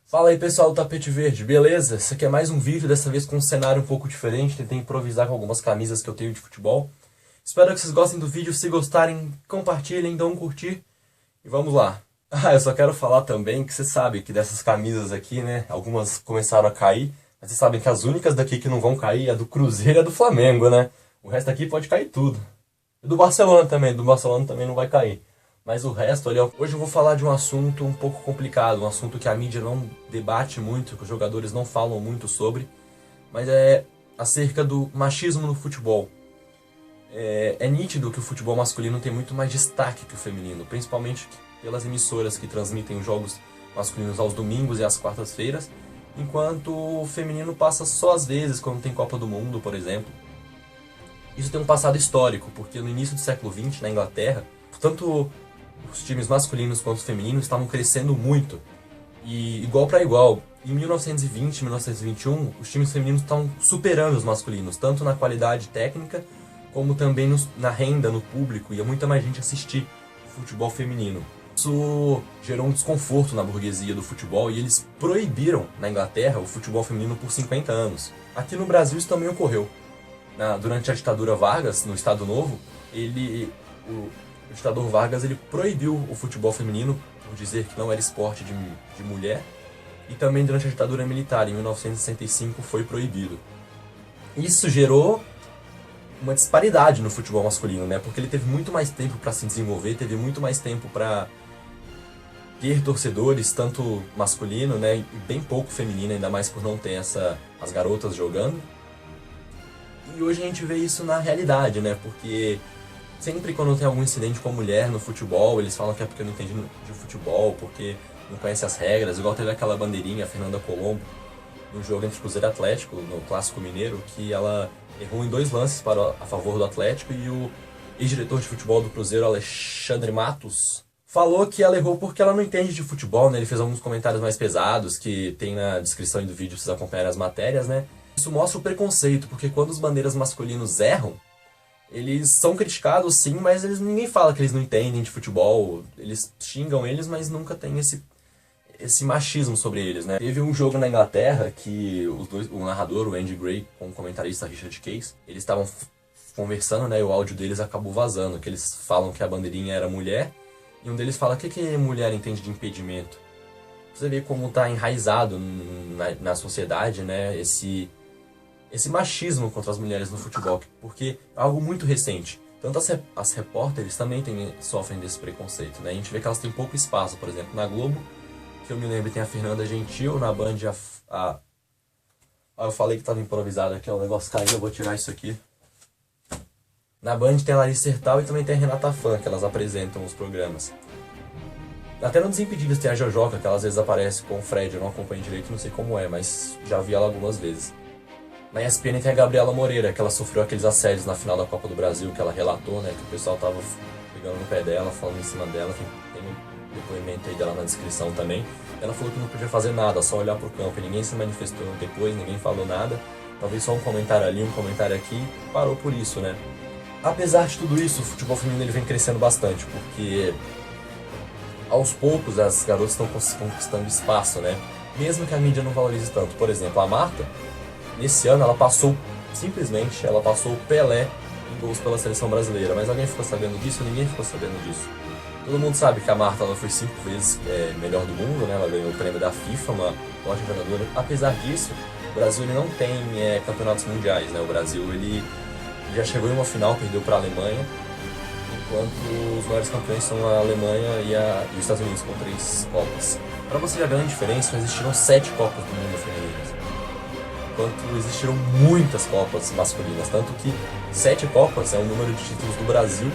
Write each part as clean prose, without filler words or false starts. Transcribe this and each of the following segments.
Fala aí pessoal do Tapete Verde, beleza? Esse aqui é mais um vídeo, dessa vez com um cenário um pouco diferente. Tentei improvisar com algumas camisas que eu tenho de futebol. Espero que vocês gostem do vídeo, se gostarem, compartilhem, dão um curtir e vamos lá. Ah, eu só quero falar também que você sabe que dessas camisas aqui, né, algumas começaram a cair, mas vocês sabem que as únicas daqui que não vão cair é a do Cruzeiro e a do Flamengo, né? O resto aqui pode cair tudo. E do Barcelona também não vai cair. Mas o resto, olha, hoje eu vou falar de um assunto um pouco complicado, um assunto que a mídia não debate muito, que os jogadores não falam muito sobre, mas é acerca do machismo no futebol. É nítido que o futebol masculino tem muito mais destaque que o feminino, principalmente pelas emissoras que transmitem os jogos masculinos aos domingos e às quartas-feiras, enquanto o feminino passa só às vezes, quando tem Copa do Mundo, por exemplo. Isso tem um passado histórico, porque no início do século XX, na Inglaterra, tanto os times masculinos quanto os femininos estavam crescendo muito, e igual para igual. Em 1920, 1921, os times femininos estavam superando os masculinos, tanto na qualidade técnica, como também na renda, no público, ia muita mais gente assistir o futebol feminino. Isso gerou um desconforto na burguesia do futebol e eles proibiram, na Inglaterra, o futebol feminino por 50 anos. Aqui no Brasil isso também ocorreu. Durante a ditadura Vargas, no Estado Novo, o ditador Vargas ele proibiu o futebol feminino por dizer que não era esporte de mulher, e também durante a ditadura militar, em 1965, foi proibido. Isso gerou uma disparidade no futebol masculino, né? Porque ele teve muito mais tempo para se desenvolver, teve muito mais tempo para ter torcedores, tanto masculino, né, e bem pouco feminino, ainda mais por não ter as garotas jogando. E hoje a gente vê isso na realidade, né? Porque sempre quando tem algum incidente com a mulher no futebol, eles falam que é porque não entende de futebol, porque não conhece as regras. Igual teve aquela bandeirinha, a Fernanda Colombo, no jogo entre Cruzeiro e Atlético, no Clássico Mineiro, que ela errou em 2 lances a favor do Atlético, e o ex-diretor de futebol do Cruzeiro, Alexandre Matos, falou que ela errou porque ela não entende de futebol, né? Ele fez alguns comentários mais pesados, que tem na descrição do vídeo, vocês acompanharem as matérias, né? Isso mostra o preconceito, porque quando os bandeiras masculinos erram, eles são criticados sim, mas ninguém fala que eles não entendem de futebol. Eles xingam eles, mas nunca tem esse machismo sobre eles, né? Teve um jogo na Inglaterra que o narrador, o Andy Gray, com o comentarista Richard Case, eles estavam conversando, né, e o áudio deles acabou vazando, que eles falam que a bandeirinha era mulher, e um deles fala: o que mulher entende de impedimento? Você vê como tá enraizado na sociedade, né, esse machismo contra as mulheres no futebol, porque é algo muito recente. Tanto as repórteres também sofrem desse preconceito, né? A gente vê que elas têm pouco espaço, por exemplo, na Globo, que eu me lembro, tem a Fernanda Gentil, na Band eu falei que estava improvisado aqui, o negócio caiu, eu vou tirar isso aqui. Na Band tem a Larissa Sertal e também tem a Renata Fã, que elas apresentam os programas. Até no Desimpedidos tem a Jojoca, que ela às vezes aparece com o Fred, eu não acompanho direito, não sei como é, mas já vi ela algumas vezes. Na ESPN tem a Gabriela Moreira, que ela sofreu aqueles assédios na final da Copa do Brasil, que ela relatou, né, que o pessoal tava pegando no pé dela, falando em cima dela, tem um depoimento aí dela na descrição também. Ela falou que não podia fazer nada, só olhar pro campo, e ninguém se manifestou depois, ninguém falou nada, talvez só um comentário ali, um comentário aqui, parou por isso, né. Apesar de tudo isso, o futebol feminino ele vem crescendo bastante, porque aos poucos as garotas estão conquistando espaço, né, mesmo que a mídia não valorize tanto. Por exemplo, a Marta, nesse ano ela passou o Pelé em gols pela seleção brasileira. Mas alguém ficou sabendo disso? Ninguém ficou sabendo disso. Todo mundo sabe que a Marta ela foi 5 vezes melhor do mundo, né? Ela ganhou o prêmio da FIFA, uma ótima jogadora. Apesar disso, o Brasil ele não tem campeonatos mundiais, né? O Brasil ele já chegou em uma final, perdeu para a Alemanha, enquanto os maiores campeões são a Alemanha e os Estados Unidos com 3 Copas. Para você ver a grande diferença, existiram 7 Copas do Mundo femininas, enquanto existiram muitas Copas masculinas, tanto que 7 Copas é o número de títulos do Brasil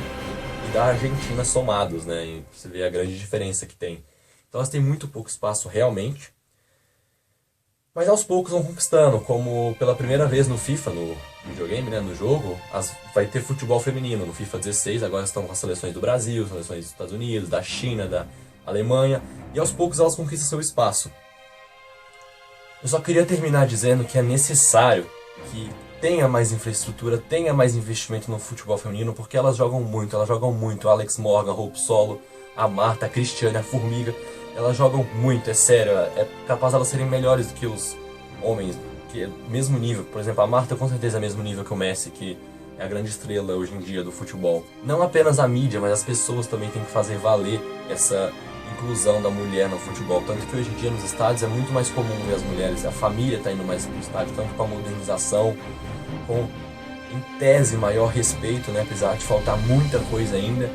e da Argentina somados, né? E você vê a grande diferença que tem. Então elas têm muito pouco espaço realmente, mas aos poucos vão conquistando, como pela primeira vez no FIFA, no videogame, né, no jogo, vai ter futebol feminino. No FIFA 16 agora estão com as seleções do Brasil, seleções dos Estados Unidos, da China, da Alemanha, e aos poucos elas conquistam seu espaço. Eu só queria terminar dizendo que é necessário que tenha mais infraestrutura, tenha mais investimento no futebol feminino, porque elas jogam muito. A Alex Morgan, a Hope Solo, a Marta, a Cristiane, a Formiga. elas jogam muito, é sério, é capaz de elas serem melhores do que os homens, que é mesmo nível. Por exemplo, a Marta com certeza é o mesmo nível que o Messi, que é a grande estrela hoje em dia do futebol. Não apenas a mídia, mas as pessoas também têm que fazer valer essa inclusão da mulher no futebol. Tanto que hoje em dia nos estádios é muito mais comum ver as mulheres, a família está indo mais pro estádio, tanto com a modernização, com, em tese, maior respeito, né, apesar de faltar muita coisa ainda.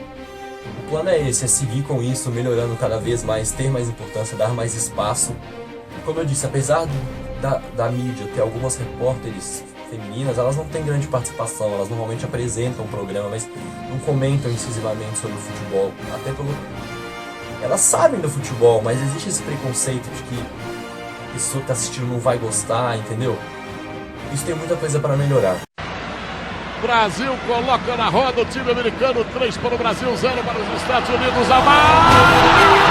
O plano é esse, é seguir com isso, melhorando cada vez mais, ter mais importância, dar mais espaço. Como eu disse, apesar da mídia ter algumas repórteres femininas, elas não têm grande participação, elas normalmente apresentam o programa, mas não comentam incisivamente sobre o futebol. Até pelo... Elas sabem do futebol, mas existe esse preconceito de que a pessoa que está assistindo não vai gostar, entendeu? Isso tem muita coisa para melhorar. Brasil coloca na roda o time americano, 3 para o Brasil, 0 para os Estados Unidos. A